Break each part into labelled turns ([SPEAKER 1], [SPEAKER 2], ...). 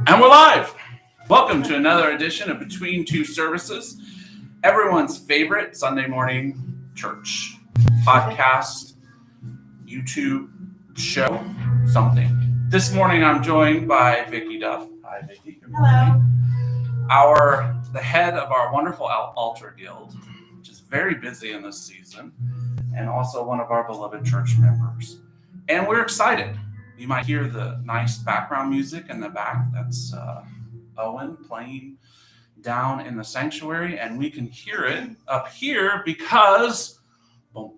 [SPEAKER 1] And we're live. Welcome to another edition of Between Two Services, everyone's favorite Sunday morning church podcast, YouTube show, something. This morning I'm joined by Vickie Duff. Hi, Vickie. Good morning.
[SPEAKER 2] Hello.
[SPEAKER 1] The head of our wonderful altar guild, which is very busy in this season, and also one of our beloved church members. And we're excited. You might hear the nice background music in the back. That's Owen playing down in the sanctuary, and we can hear it up here because the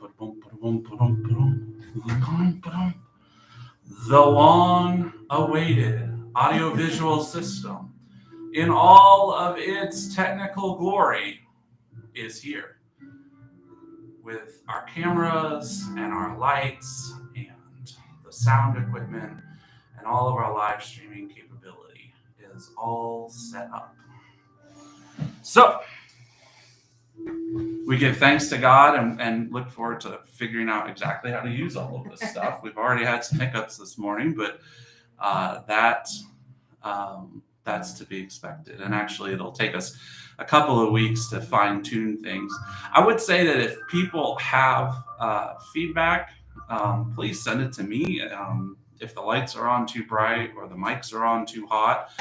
[SPEAKER 1] long-awaited audiovisual system in all of its technical glory is here with our cameras and our lights and the sound equipment and all of our live streaming capability is all set up. So we give thanks to God and look forward to figuring out exactly how to use all of this stuff. We've already had some hiccups this morning, but that's to be expected. And actually, it'll take us a couple of weeks to fine tune things. I would say that if people have feedback, please send it to me. If the lights are on too bright or the mics are on too hot,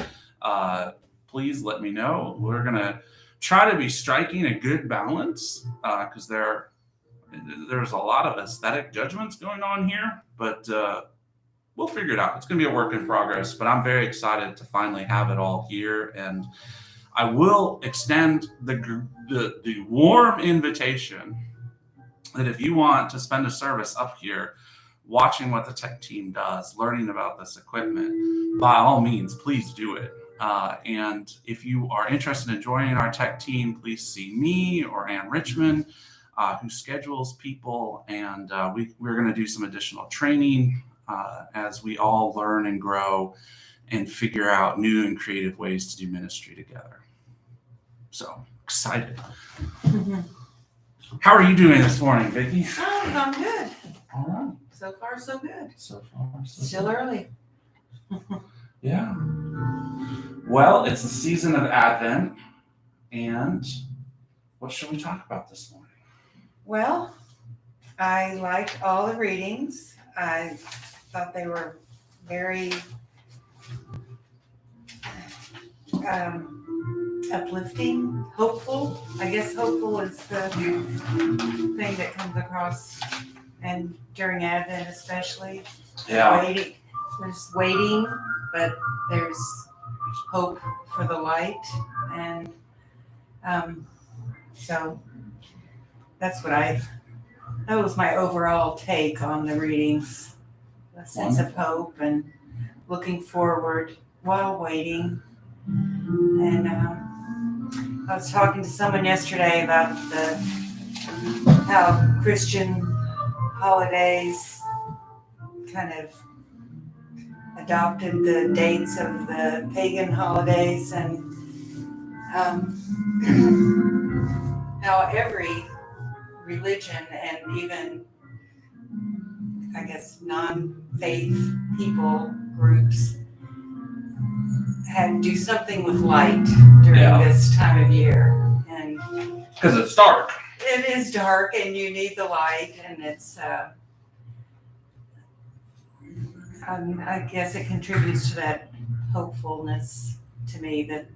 [SPEAKER 1] please let me know. We're going to try to be striking a good balance because there's a lot of aesthetic judgments going on here, but we'll figure it out. It's going to be a work in progress, but I'm very excited to finally have it all here. And I will extend the warm invitation that if you want to spend a service up here watching what the tech team does, learning about this equipment, by all means, please do it. And if you are interested in joining our tech team, please see me or Ann Richmond, who schedules people. And we're going to do some additional training as we all learn and grow and figure out new and creative ways to do ministry together. So excited.
[SPEAKER 2] Mm-hmm.
[SPEAKER 1] How are you doing this morning, Vickie?
[SPEAKER 2] Oh, I'm good.
[SPEAKER 1] All right.
[SPEAKER 2] So far, so good.
[SPEAKER 1] So far, so
[SPEAKER 2] Still
[SPEAKER 1] good.
[SPEAKER 2] early.
[SPEAKER 1] Yeah. Well, it's the season of Advent, and what should we talk about this morning?
[SPEAKER 2] Well, I liked all the readings. I thought they were very uplifting, hopeful. I guess hopeful is the thing that comes across, and during Advent especially.
[SPEAKER 1] Yeah.
[SPEAKER 2] There's waiting, but there's hope for the light, and so that was my overall take on the readings. A sense of hope and looking forward while waiting. And I was talking to someone yesterday about how Christian holidays kind of adopted the dates of the pagan holidays, and how every religion and even, I guess, non-faith people groups had to do something with light during this time of year. And
[SPEAKER 1] because it's dark.
[SPEAKER 2] It is dark and you need the light, and it's I guess it contributes to that hopefulness to me that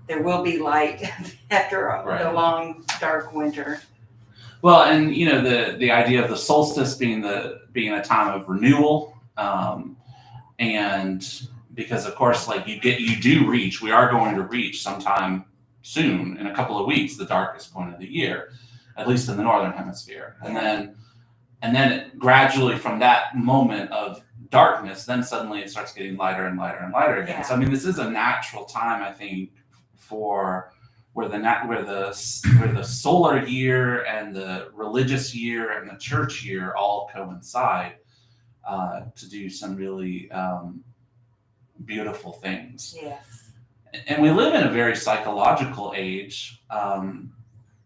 [SPEAKER 2] there will be light after the long, dark winter.
[SPEAKER 1] Well, and the idea of the solstice being a time of renewal, and because of course, like we are going to reach sometime soon in a couple of weeks the darkest point of the year, at least in the northern hemisphere, and then gradually from that moment of darkness, then suddenly it starts getting lighter and lighter and lighter again. So I mean, this is a natural time, I think, for where the solar year and the religious year and the church year all coincide to do some really beautiful things.
[SPEAKER 2] Yes.
[SPEAKER 1] And we live in a very psychological age,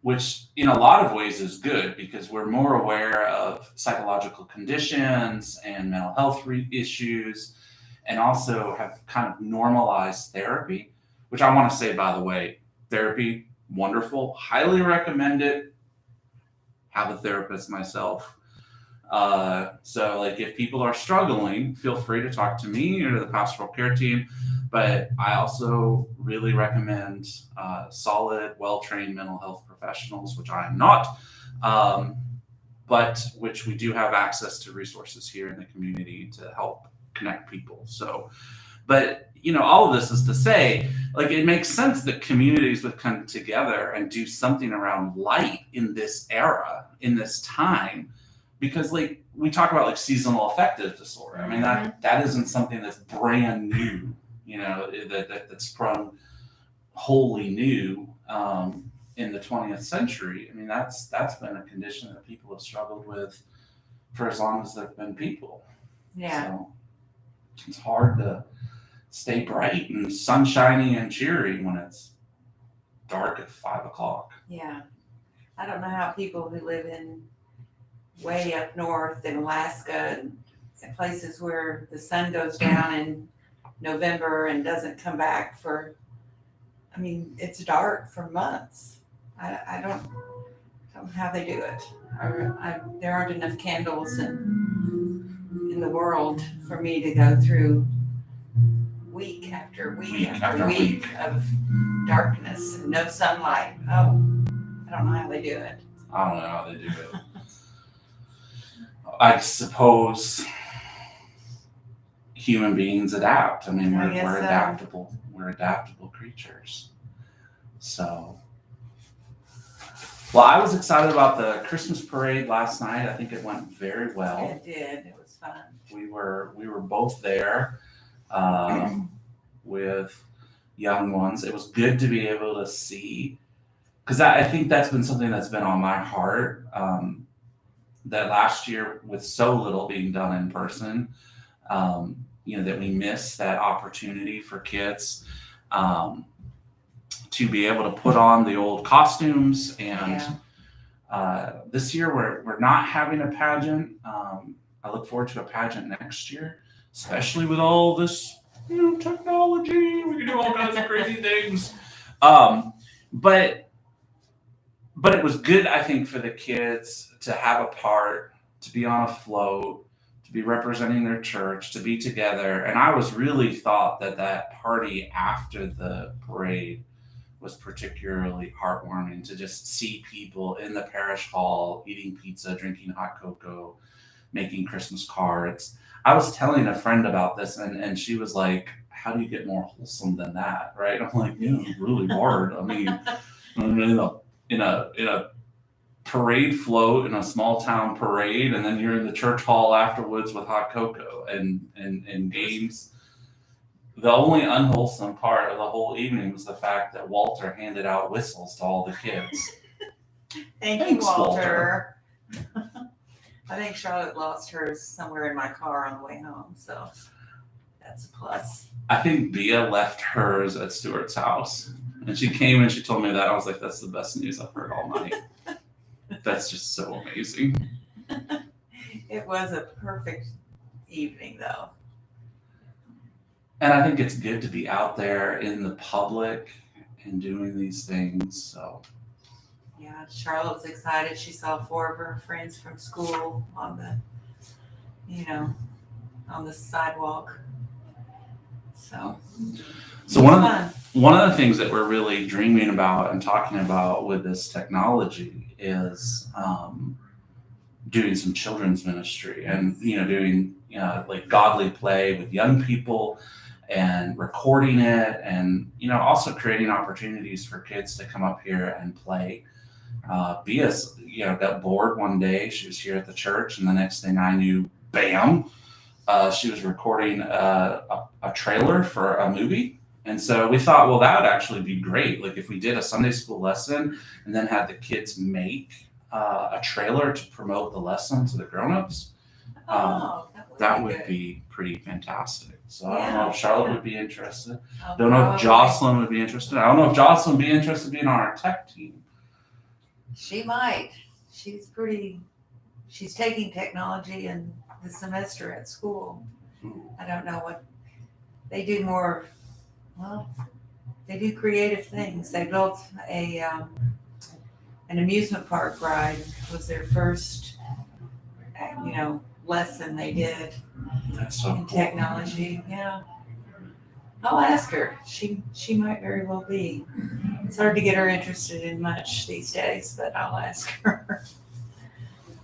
[SPEAKER 1] which in a lot of ways is good because we're more aware of psychological conditions and mental health issues. and also have kind of normalized therapy, which I want to say, by the way, therapy, wonderful, highly recommend it. Have a therapist myself. So like if people are struggling, feel free to talk to me or to the pastoral care team. But I also really recommend solid, well-trained mental health professionals, which I am not, but which we do have access to resources here in the community to help connect people. So, but all of this is to say, like, it makes sense that communities would come together and do something around light in this era, in this time, because like we talk about like seasonal affective disorder. I mean, that isn't something that's brand new, that's sprung wholly new in the 20th century. I mean, that's been a condition that people have struggled with for as long as there've been people.
[SPEAKER 2] Yeah.
[SPEAKER 1] So it's hard to stay bright and sunshiny and cheery when it's dark at 5:00.
[SPEAKER 2] Yeah. I don't know how people who live in way up north in Alaska and places where the sun goes down in November and doesn't come back it's dark for months. I don't know how they do it. There aren't enough candles in the world for me to go through week after week of darkness and no sunlight. Oh, I don't know how they do it.
[SPEAKER 1] I don't know how they do it. I suppose human beings adapt. I mean, we're adaptable. We're adaptable creatures. So, well, I was excited about the Christmas parade last night. I think it went very well.
[SPEAKER 2] It did. It was fun.
[SPEAKER 1] We were both there with young ones. It was good to be able to see, because I think that's been something that's been on my heart. That last year, with so little being done in person, that we missed that opportunity for kids to be able to put on the old costumes. And this year we're not having a pageant. I look forward to a pageant next year, especially with all this technology. We can do all kinds of crazy things. But it was good, I think, for the kids to have a part, to be on a float, to be representing their church, to be together. And I was really thought that party after the parade was particularly heartwarming, to just see people in the parish hall eating pizza, drinking hot cocoa, making Christmas cards. I was telling a friend about this, and she was like, how do you get more wholesome than that, right? I'm like, it's really hard. I mean, in a parade float in a small town parade, and then you're in the church hall afterwards with hot cocoa and games. The only unwholesome part of the whole evening was the fact that Walter handed out whistles to all the kids.
[SPEAKER 2] Thanks, you, Walter. I think Charlotte lost hers somewhere in my car on the way home, so that's a plus.
[SPEAKER 1] I think Bea left hers at Stuart's house. And she came and she told me that. I was like, that's the best news I've heard all night. That's just so amazing.
[SPEAKER 2] It was a perfect evening, though.
[SPEAKER 1] And I think it's good to be out there in the public and doing these things. So,
[SPEAKER 2] yeah, Charlotte was excited. She saw 4 of her friends from school on the sidewalk. So
[SPEAKER 1] one of the things that we're really dreaming about and talking about with this technology is doing some children's ministry and doing like godly play with young people and recording it, and also creating opportunities for kids to come up here and play. Bea's got bored one day. She was here at the church, and the next thing I knew, bam, she was recording a trailer for a movie. And so we thought, well, that would actually be great. Like if we did a Sunday school lesson and then had the kids make a trailer to promote the lesson to the grown-ups. That would be pretty fantastic. So I don't know if Charlotte would be interested. Don't know if Jocelyn would be interested. I don't know if Jocelyn would be interested in being on our tech team.
[SPEAKER 2] She might. She's taking technology in the semester at school. I don't know what they do more, well, they do creative things. They built an amusement park ride was their first, lesson they did
[SPEAKER 1] That's so
[SPEAKER 2] in
[SPEAKER 1] cool.
[SPEAKER 2] technology. Yeah. I'll ask her. She might very well be. It's hard to get her interested in much these days, but I'll ask her.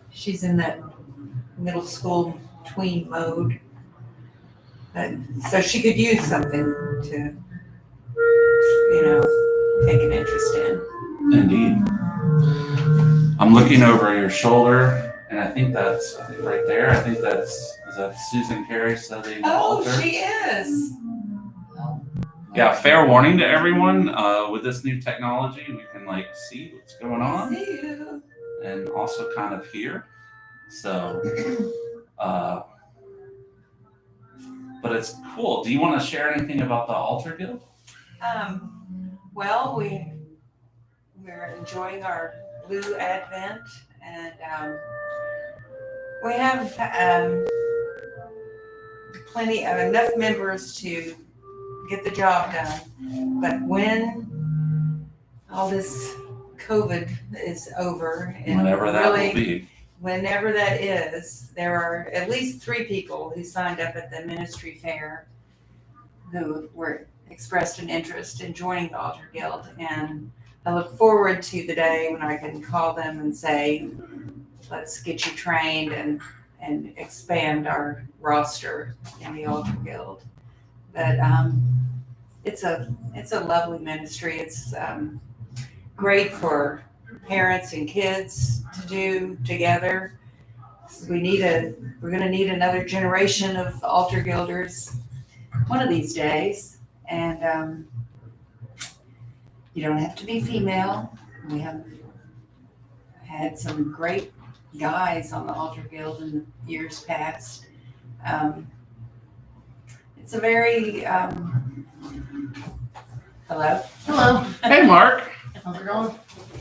[SPEAKER 2] She's in that middle school tween mode. But, so she could use something to, take an interest in.
[SPEAKER 1] Indeed. I'm looking over your shoulder, and I think that's right there. I think is that Susan Carey setting the altar?
[SPEAKER 2] Oh, she is.
[SPEAKER 1] Yeah, fair warning to everyone. With this new technology, we can see what's going on,
[SPEAKER 2] See you.
[SPEAKER 1] and also kind of hear. So, but it's cool. Do you want to share anything about the Altar Guild?
[SPEAKER 2] Well, we're enjoying our Blue Advent, and we have enough members to get the job done. But when all this COVID is over, and
[SPEAKER 1] Whenever that will be.
[SPEAKER 2] Whenever that is, there are at least 3 people who signed up at the ministry fair who expressed an interest in joining the Altar Guild, and I look forward to the day when I can call them and say, let's get you trained and expand our roster in the Altar Guild. But it's a lovely ministry. It's great for parents and kids to do together. We're going to need another generation of Altar Guilders one of these days. And you don't have to be female. We have had some great guys on the Altar Guild in years past. It's a very hello.
[SPEAKER 1] Hey, Mark.
[SPEAKER 3] How's it going?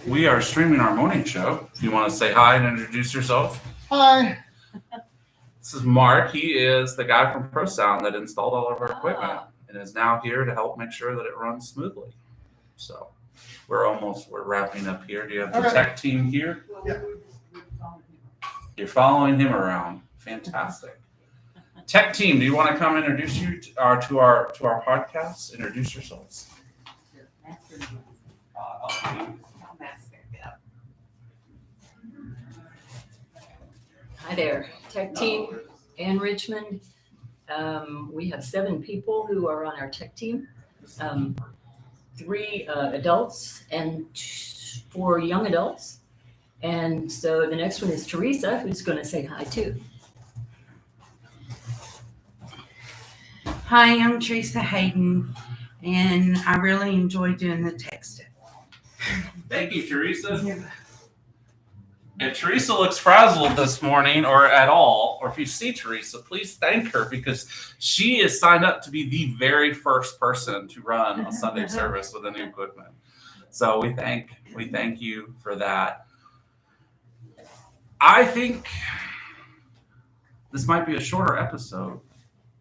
[SPEAKER 1] We are streaming our morning show. If you want to say hi and introduce yourself.
[SPEAKER 3] Hi.
[SPEAKER 1] This is Mark. He is the guy from ProSound that installed all of our equipment and is now here to help make sure that it runs smoothly. So we're wrapping up here. Do you have the tech team here?
[SPEAKER 3] Yeah.
[SPEAKER 1] You're following him around. Fantastic. Tech team, do you want to come introduce you to our podcast? Introduce yourselves.
[SPEAKER 4] Hi there, tech team in Richmond. We have 7 people who are on our tech team, 3 adults and 4 young adults. And so the next one is Teresa, who's going to say hi too.
[SPEAKER 5] Hi, I'm Teresa Hayden, and I really enjoy doing the tech stuff.
[SPEAKER 1] Thank you, Teresa. If Teresa looks frazzled this morning or at all, or if you see Teresa, please thank her because she is signed up to be the very first person to run a Sunday service with the new equipment. So we thank you for that. I think this might be a shorter episode.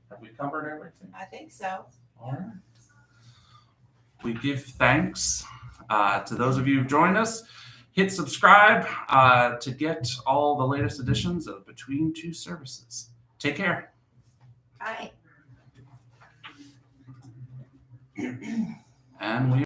[SPEAKER 1] Have we covered everything?
[SPEAKER 2] I think so.
[SPEAKER 1] All right. We give thanks to those of you who've joined us. Hit subscribe to get all the latest editions of Between Two Services. Take care.
[SPEAKER 2] Bye.